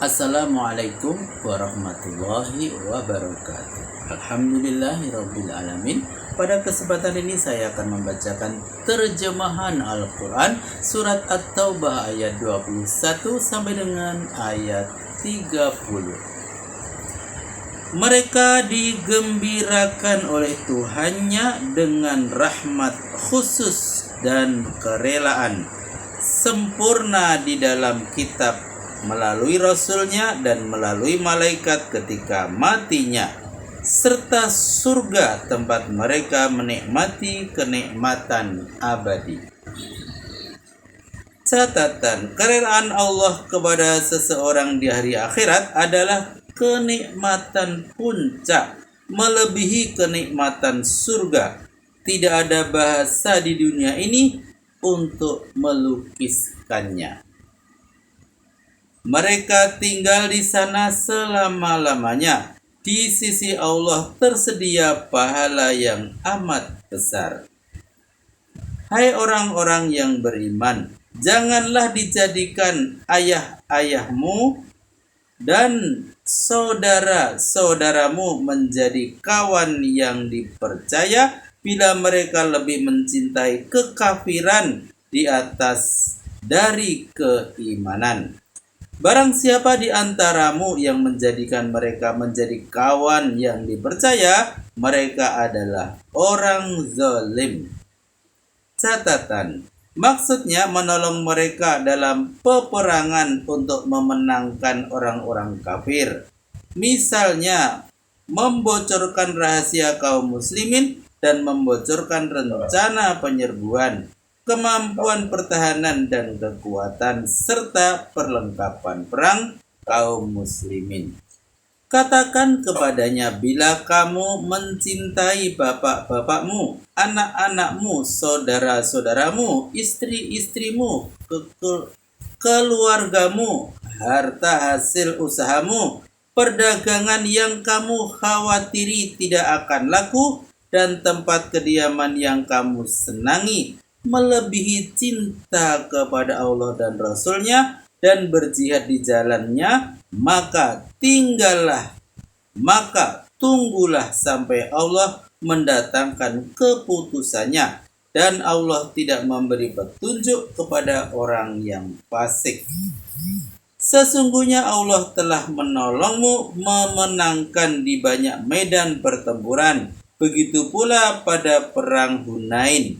Assalamualaikum warahmatullahi wabarakatuh. Alhamdulillahirrabbilalamin. Pada kesempatan ini saya akan membacakan terjemahan Al-Quran Surat At-Taubah ayat 21 sampai dengan ayat 30. Mereka digembirakan oleh Tuhannya dengan rahmat khusus dan kerelaan sempurna di dalam kitab melalui Rasulnya dan melalui malaikat ketika matinya, serta surga tempat mereka menikmati kenikmatan abadi. Catatan, kerelaan Allah kepada seseorang di hari akhirat adalah kenikmatan puncak, melebihi kenikmatan surga. Tidak ada bahasa di dunia ini untuk melukiskannya. Mereka tinggal di sana selama-lamanya. Di sisi Allah tersedia pahala yang amat besar. Hai orang-orang yang beriman, janganlah dijadikan ayah-ayahmu dan saudara-saudaramu menjadi kawan yang dipercaya bila mereka lebih mencintai kekafiran di atas dari keimanan. Barang siapa di antaramu yang menjadikan mereka menjadi kawan yang dipercaya, mereka adalah orang zalim. Catatan, maksudnya menolong mereka dalam peperangan untuk memenangkan orang-orang kafir. Misalnya, membocorkan rahasia kaum muslimin dan membocorkan rencana penyerbuan, kemampuan pertahanan dan kekuatan, serta perlengkapan perang kaum muslimin. Katakan kepadanya, bila kamu mencintai bapak-bapakmu, anak-anakmu, saudara-saudaramu, istri-istrimu, keluargamu, harta hasil usahamu, perdagangan yang kamu khawatiri tidak akan laku, dan tempat kediaman yang kamu senangi, melebihi cinta kepada Allah dan Rasul-Nya dan berjihad di jalannya, maka tunggulah sampai Allah mendatangkan keputusannya, dan Allah tidak memberi petunjuk kepada orang yang fasik. Sesungguhnya Allah telah menolongmu memenangkan di banyak medan pertempuran, begitu pula pada perang Hunain.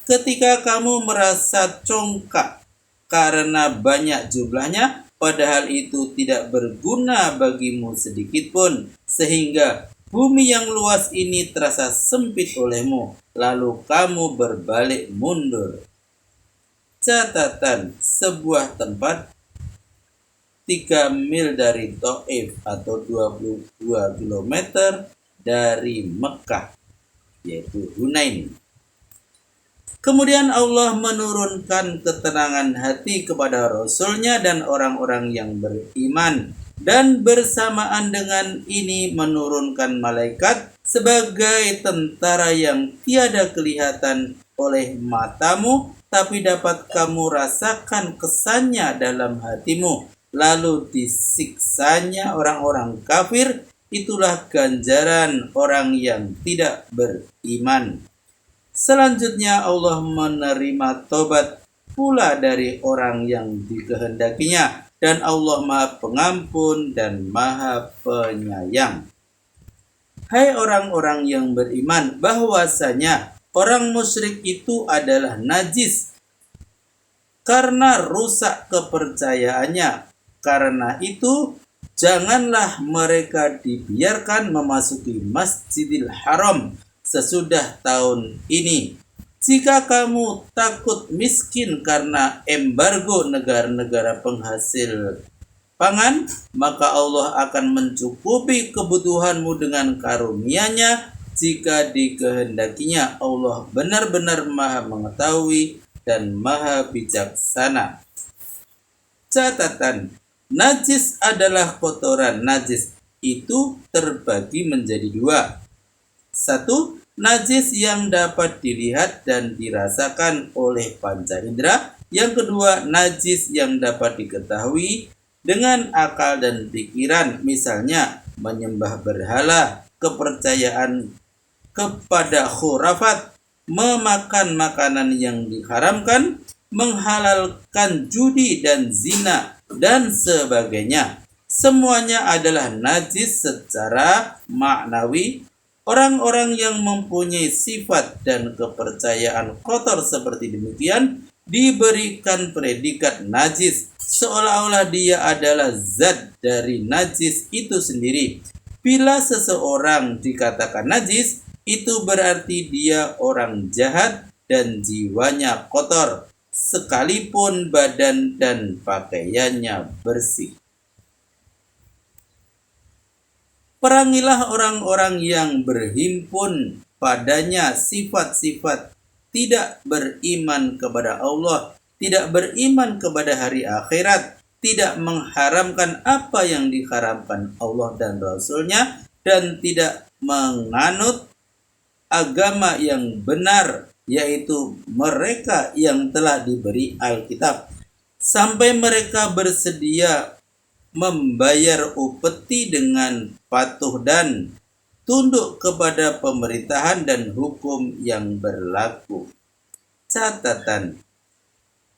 Ketika kamu merasa congkak karena banyak jumlahnya, padahal itu tidak berguna bagimu sedikit pun, sehingga bumi yang luas ini terasa sempit olehmu, lalu kamu berbalik mundur. Catatan, sebuah tempat 3 mil dari Taif atau 22 km dari Mekah, yaitu Hunain. Kemudian Allah menurunkan ketenangan hati kepada Rasul-Nya dan orang-orang yang beriman, dan bersamaan dengan ini menurunkan malaikat sebagai tentara yang tiada kelihatan oleh matamu, tapi dapat kamu rasakan kesannya dalam hatimu. Lalu disiksanya orang-orang kafir. Itulah ganjaran orang yang tidak beriman. Selanjutnya Allah menerima tobat pula dari orang yang dikehendakinya, dan Allah Maha Pengampun dan Maha Penyayang. Hai orang-orang yang beriman, bahwasanya orang musyrik itu adalah najis karena rusak kepercayaannya. Karena itu janganlah mereka dibiarkan memasuki Masjidil Haram sesudah tahun ini. Jika kamu takut miskin karena embargo negara-negara penghasil pangan, maka Allah akan mencukupi kebutuhanmu dengan karunia-Nya jika dikehendakinya. Allah benar-benar Maha mengetahui dan Maha bijaksana. Catatan, najis adalah kotoran. Najis itu terbagi menjadi 2. 1. Najis yang dapat dilihat dan dirasakan oleh panca indera. Yang kedua, najis yang dapat diketahui dengan akal dan pikiran, misalnya menyembah berhala, kepercayaan kepada khurafat, memakan makanan yang diharamkan, menghalalkan judi dan zina, dan sebagainya. Semuanya adalah najis secara maknawi. Orang-orang yang mempunyai sifat dan kepercayaan kotor seperti demikian diberikan predikat najis, seolah-olah dia adalah zat dari najis itu sendiri. Bila seseorang dikatakan najis, itu berarti dia orang jahat dan jiwanya kotor, sekalipun badan dan pakaiannya bersih. Perangilah orang-orang yang berhimpun padanya sifat-sifat tidak beriman kepada Allah, tidak beriman kepada hari akhirat, tidak mengharamkan apa yang diharamkan Allah dan Rasul-Nya, dan tidak menganut agama yang benar, yaitu mereka yang telah diberi Alkitab, sampai mereka bersedia membayar upeti dengan patuh dan tunduk kepada pemerintahan dan hukum yang berlaku. Catatan: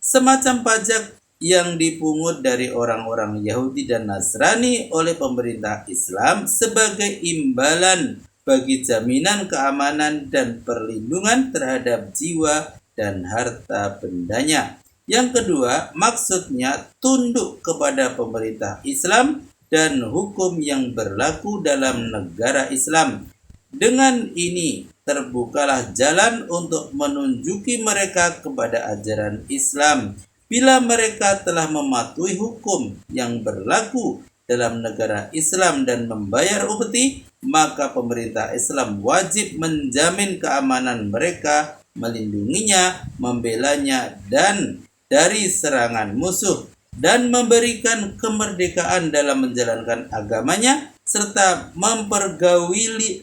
semacam pajak yang dipungut dari orang-orang Yahudi dan Nasrani oleh pemerintah Islam sebagai imbalan bagi jaminan keamanan dan perlindungan terhadap jiwa dan harta bendanya. Yang kedua, maksudnya tunduk kepada pemerintah Islam dan hukum yang berlaku dalam negara Islam. Dengan ini terbukalah jalan untuk menunjuki mereka kepada ajaran Islam. Bila mereka telah mematuhi hukum yang berlaku dalam negara Islam dan membayar upeti, maka pemerintah Islam wajib menjamin keamanan mereka, melindunginya, membelanya dan dari serangan musuh, dan memberikan kemerdekaan dalam menjalankan agamanya, serta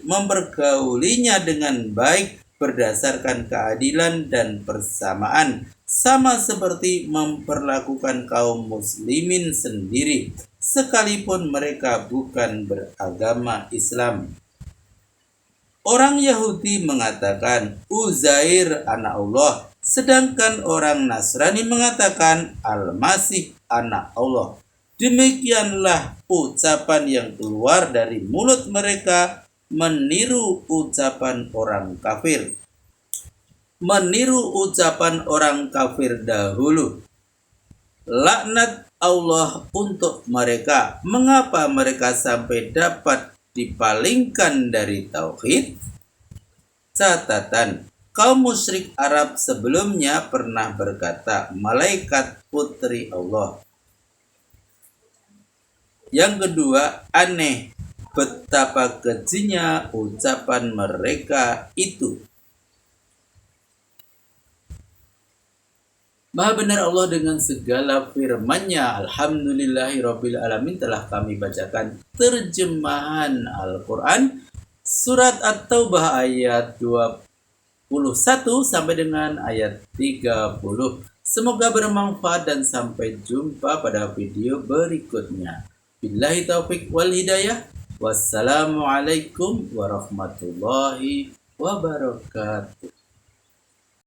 mempergaulinya dengan baik berdasarkan keadilan dan persamaan, sama seperti memperlakukan kaum muslimin sendiri, sekalipun mereka bukan beragama Islam. Orang Yahudi mengatakan Uzair anak Allah, sedangkan orang Nasrani mengatakan Al-Masih anak Allah. Demikianlah ucapan yang keluar dari mulut mereka, meniru ucapan orang kafir. Meniru ucapan orang kafir dahulu. Laknat Allah untuk mereka. Mengapa mereka sampai dapat dipalingkan dari tauhid? Catatan: kaum musyrik Arab sebelumnya pernah berkata malaikat putri Allah. Yang kedua, aneh betapa kejinya ucapan mereka itu. Maha benar Allah dengan segala firman-Nya. Alhamdulillahirabbil alamin. Telah kami bacakan terjemahan Al-Qur'an surat At-Taubah ayat 21 sampai dengan ayat 30. Semoga bermanfaat dan sampai jumpa pada video berikutnya. Billahi taufik wal hidayah. Wassalamualaikum warahmatullahi wabarakatuh.